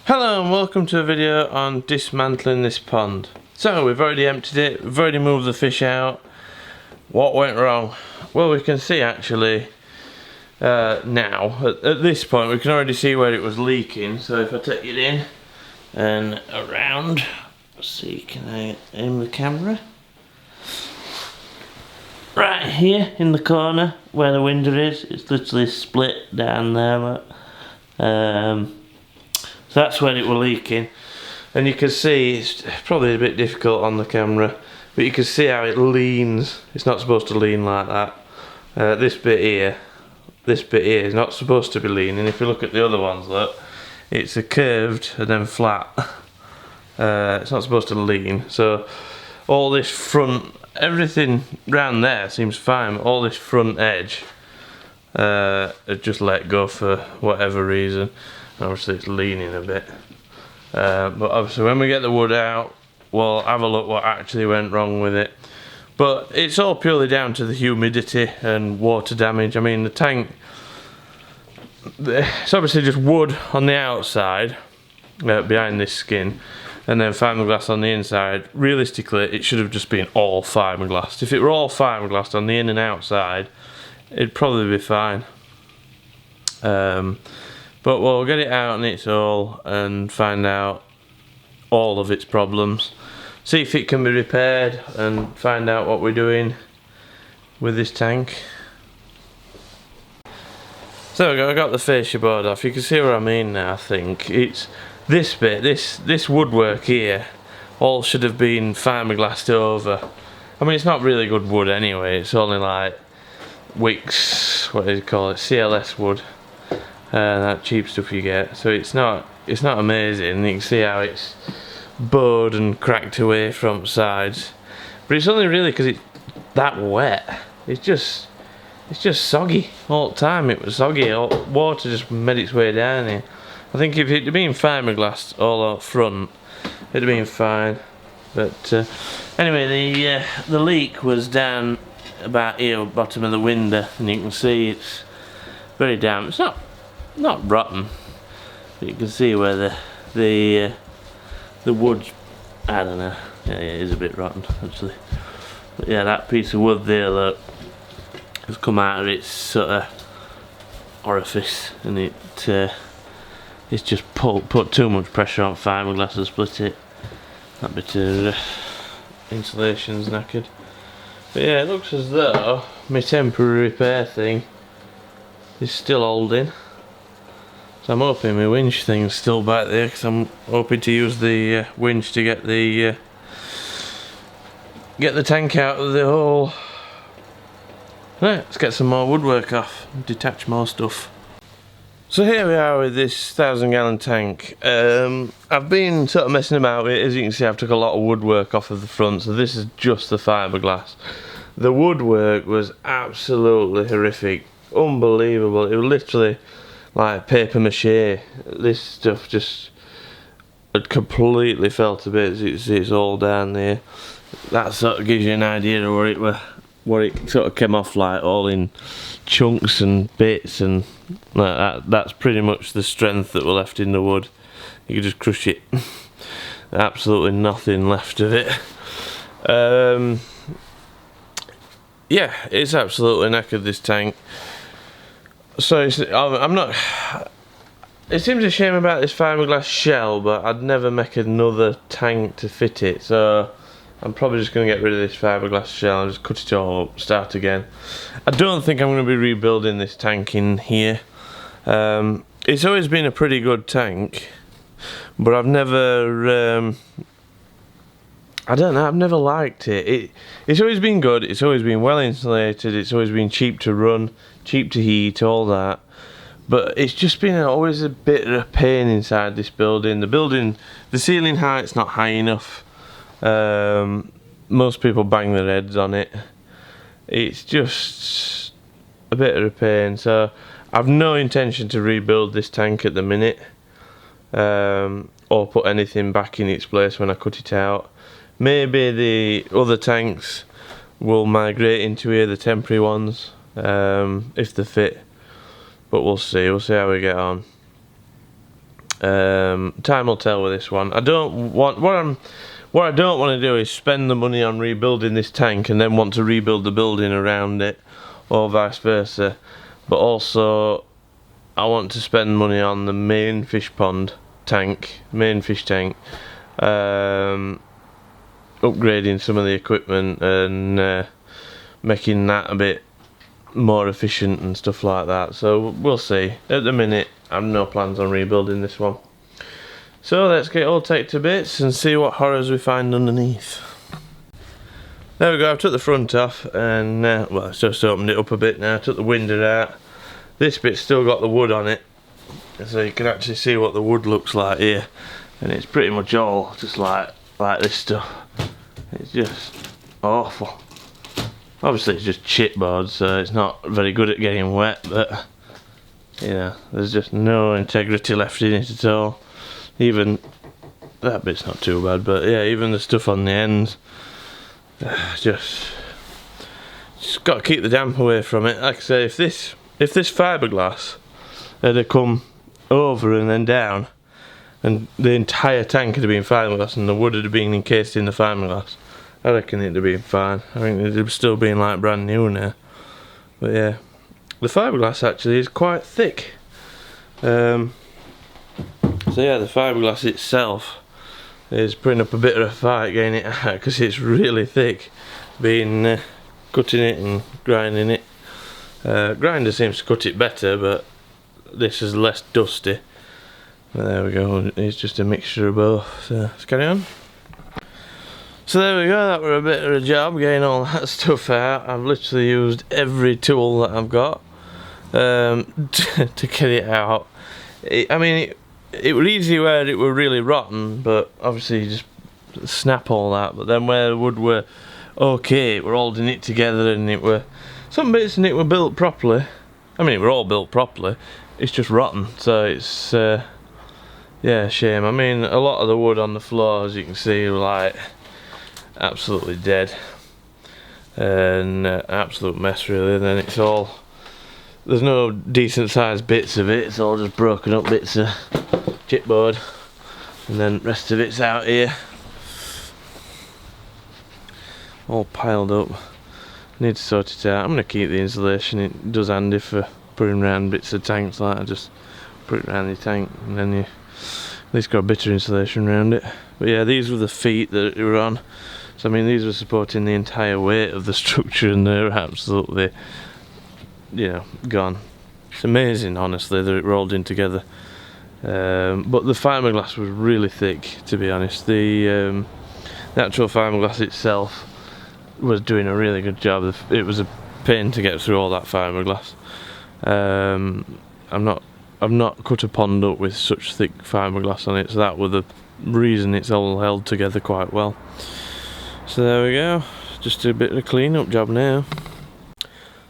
Hello and welcome to a video on dismantling this pond. So we've already emptied it, we've already moved the fish out. What went wrong? Well, we can see actually now, at this point we can already see where it was leaking. So if I take it in and around, see, can I aim the camera? Right here in the corner where the window is, it's literally split down there, look. So that's where it was leaking, and you can see it's probably a bit difficult on the camera, but you can see how it leans. It's not supposed to lean like that. This bit here is not supposed to be leaning. If you look at the other ones, look, it's a curved and then flat. It's not supposed to lean. So all this front, everything round there seems fine. All this front edge it just let go for whatever reason. Obviously it's leaning a bit, but obviously when we get the wood out we'll have a look what actually went wrong with it. But it's all purely down to the humidity and water damage. I mean, the tank, it's obviously just wood on the outside behind this skin, and then fiberglass on the inside. Realistically it should have just been all fiberglass. If it were all fiberglass on the in and outside, it'd probably be fine. But we'll get it out in its all and find out all of its problems. See if it can be repaired and find out what we're doing with this tank. So I got the fascia board off. You can see what I mean now, I think. It's this bit, this woodwork here, all should have been fiberglassed over. I mean, it's not really good wood anyway. It's only like Wicks, what do you call it, CLS wood. That cheap stuff you get, so it's not amazing. You can see how it's bowed and cracked away from sides, but it's only really because it's that wet. It's just soggy all the time. It was soggy. Water just made its way down here. I think if it had been fiberglassed all up front, it'd have been fine. But anyway, the leak was down about here, bottom of the window, and you can see it's very damp. It's not rotten, but you can see where the wood, I don't know, yeah, it is a bit rotten actually, but yeah, that piece of wood there, look, has come out of its sort of orifice, and it's just put too much pressure on fiberglass and split it. That bit of insulation's knackered, but yeah, it looks as though my temporary repair thing is still holding. So I'm hoping my winch thing's still back there, because I'm hoping to use the winch to get the tank out of the hole. Right, let's get some more woodwork off and detach more stuff. So here we are with this 1,000-gallon tank. I've been sort of messing about with it. As you can see, I've took a lot of woodwork off of the front, so this is just the fiberglass. The woodwork was absolutely horrific, unbelievable. It was literally like paper mache. This stuff just had completely fell to bits. It's all down there. That sort of gives you an idea of what it sort of came off like, all in chunks and bits, and like that. That's pretty much the strength that were left in the wood. You could just crush it. Absolutely nothing left of it. Yeah, it's absolutely knackered, this tank. So I'm not. It seems a shame about this fiberglass shell, but I'd never make another tank to fit it. So I'm probably just going to get rid of this fiberglass shell and just cut it all up, start again. I don't think I'm going to be rebuilding this tank in here. It's always been a pretty good tank, but I've never. I don't know, I've never liked it. It's always been good, it's always been well insulated, it's always been cheap to run, cheap to heat, all that. But it's just been always a bit of a pain inside this building. The ceiling height's not high enough. Most people bang their heads on it. It's just a bit of a pain. So I've no intention to rebuild this tank at the minute, or put anything back in its place when I cut it out. Maybe the other tanks will migrate into here, the temporary ones, if they fit. But we'll see how we get on. Time will tell with this one. I don't want what I don't want to do is spend the money on rebuilding this tank and then want to rebuild the building around it, or vice versa. But also, I want to spend money on the main fish pond tank, main fish tank, upgrading some of the equipment and making that a bit more efficient and stuff like that. So we'll see. At the minute, I have no plans on rebuilding this one. So let's get all take to bits and see what horrors we find underneath. There we go, I've took the front off and well, it's just opened it up a bit now, took the window out. This bit's still got the wood on it, so you can actually see what the wood looks like here. And it's pretty much all just like this stuff. It's just awful. Obviously it's just chipboard, so it's not very good at getting wet, but you know, there's just no integrity left in it at all. Even that bit's not too bad, but yeah, even the stuff on the ends, just got to keep the damp away from it. Like I say, if this fiberglass had come over and then down, and the entire tank had been fiberglass and the wood had been encased in the fiberglass, I reckon it'd have been fine. I think it'd have still been like brand new now. But yeah, the fiberglass actually is quite thick. So yeah, the fiberglass itself is putting up a bit of a fight getting it out because it's really thick. Been cutting it and grinding it. Grinder seems to cut it better, but this is less dusty. But there we go, it's just a mixture of both. So let's carry on. So there we go, that were a bit of a job getting all that stuff out. I've literally used every tool that I've got to get it out. It were easy where it were really rotten, but obviously you just snap all that. But then where the wood were okay, we're holding it together, and it were some bits and it were built properly. I mean, it were all built properly. It's just rotten, so it's yeah, shame. I mean, a lot of the wood on the floor, as you can see, were like absolutely dead and absolute mess really. And then it's all, there's no decent sized bits of it. It's all just broken up bits of chipboard, and then the rest of it's out here all piled up. Need to sort it out. I'm going to keep the insulation. It does handy for putting around bits of tanks like that. Just put it around the tank and then you at least got a bit of insulation around it. But yeah, these were the feet that it were on. So I mean, these were supporting the entire weight of the structure, and they're absolutely, you know, gone. It's amazing, honestly, that it rolled in together. But the fiberglass was really thick, to be honest. The actual fiberglass itself was doing a really good job. It was a pain to get through all that fiberglass. I've not cut a pond up with such thick fiberglass on it, so that was the reason it's all held together quite well. So there we go, just a bit of a clean up job now.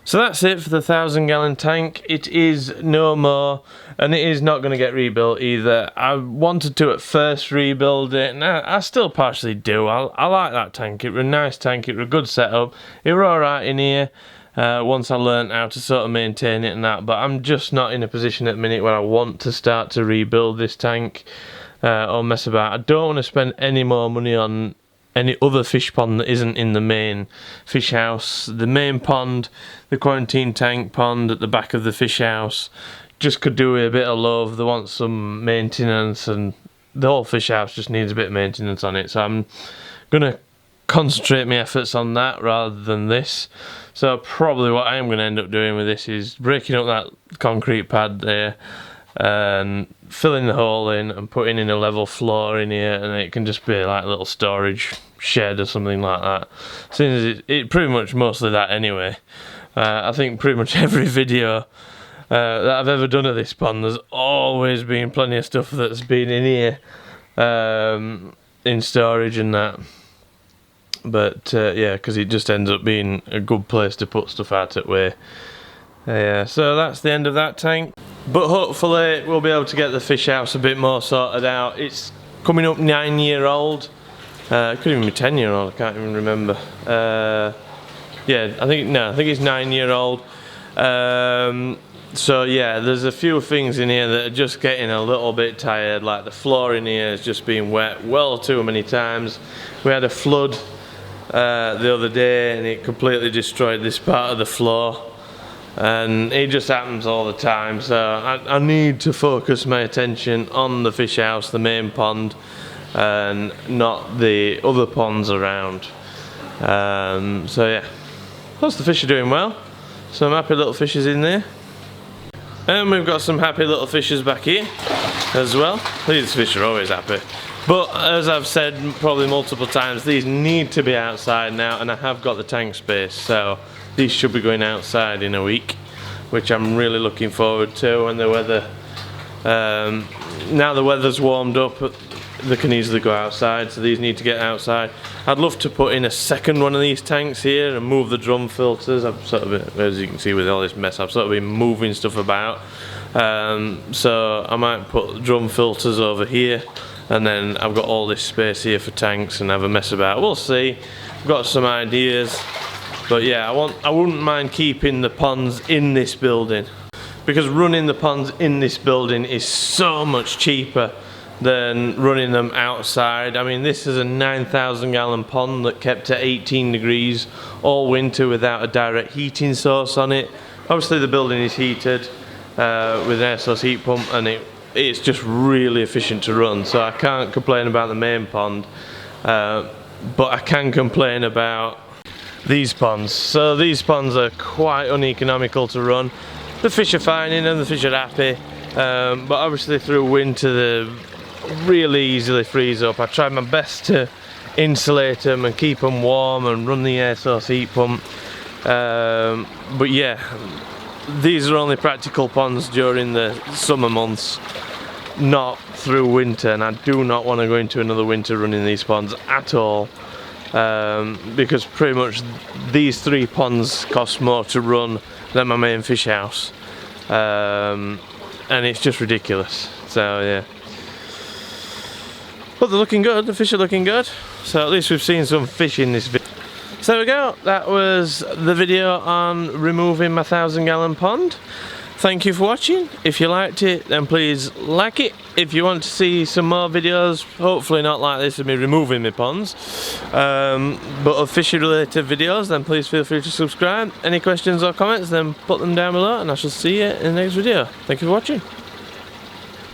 So that's it for the 1,000-gallon tank. It is no more, and it is not going to get rebuilt either. I wanted to at first rebuild it, and I still partially do. I like that tank. It was a nice tank, it was a good setup. It was alright in here once I learnt how to sort of maintain it and that, but I'm just not in a position at the minute where I want to start to rebuild this tank or mess about. I don't want to spend any more money on any other fish pond that isn't in the main fish house. The main pond, the quarantine tank pond at the back of the fish house, just could do with a bit of love. They want some maintenance, and the whole fish house just needs a bit of maintenance on it. So I'm gonna concentrate my efforts on that rather than this. So probably what I am going to end up doing with this is breaking up that concrete pad there and filling the hole in and putting in a level floor in here, and it can just be like a little storage shed or something like that. Since it pretty much mostly that anyway. I think pretty much every video that I've ever done of this pond, there's always been plenty of stuff that's been in here in storage and that. But yeah, because it just ends up being a good place to put stuff out that way. Yeah, so that's the end of that tank. But hopefully we'll be able to get the fish house a bit more sorted out. It's coming up 9-year-old. It could even be 10-year-old, I can't even remember. Yeah, I think it's 9-year-old. So yeah, there's a few things in here that are just getting a little bit tired, like the floor in here has just been wet well too many times. We had a flood the other day and it completely destroyed this part of the floor, and it just happens all the time. So I need to focus my attention on the fish house, the main pond, and not the other ponds around. So yeah, plus the fish are doing well. Some happy little fishes in there. And we've got some happy little fishes back here as well. These fish are always happy. But as I've said probably multiple times, these need to be outside now, and I have got the tank space, so these should be going outside in a week, which I'm really looking forward to. When the weather, now the weather's warmed up, they can easily go outside, so these need to get outside. I'd love to put in a second one of these tanks here and move the drum filters. I've sort of, as you can see with all this mess, I've sort of been moving stuff about. So I might put drum filters over here, and then I've got all this space here for tanks and have a mess about. We'll see. I've got some ideas, but yeah, I wouldn't mind keeping the ponds in this building, because running the ponds in this building is so much cheaper than running them outside. I mean, this is a 9,000 gallon pond that kept at 18 degrees all winter without a direct heating source on it. Obviously the building is heated with an air source heat pump, and it's just really efficient to run, so I can't complain about the main pond, but I can complain about these ponds. So these ponds are quite uneconomical to run. The fish are fine in them, the fish are happy, but obviously through winter they really easily freeze up. I tried my best to insulate them and keep them warm and run the air source heat pump, but yeah, these are only practical ponds during the summer months, not through winter, and I do not want to go into another winter running these ponds at all, because pretty much these three ponds cost more to run than my main fish house, and it's just ridiculous. So yeah, but they're looking good, the fish are looking good, so at least we've seen some fish in this video. So there we go, that was the video on removing my 1,000 gallon pond. Thank you for watching. If you liked it, then please like it. If you want to see some more videos, hopefully not like this of me removing my ponds, but of fishing related videos, then please feel free to subscribe. Any questions or comments, then put them down below, and I shall see you in the next video. Thank you for watching.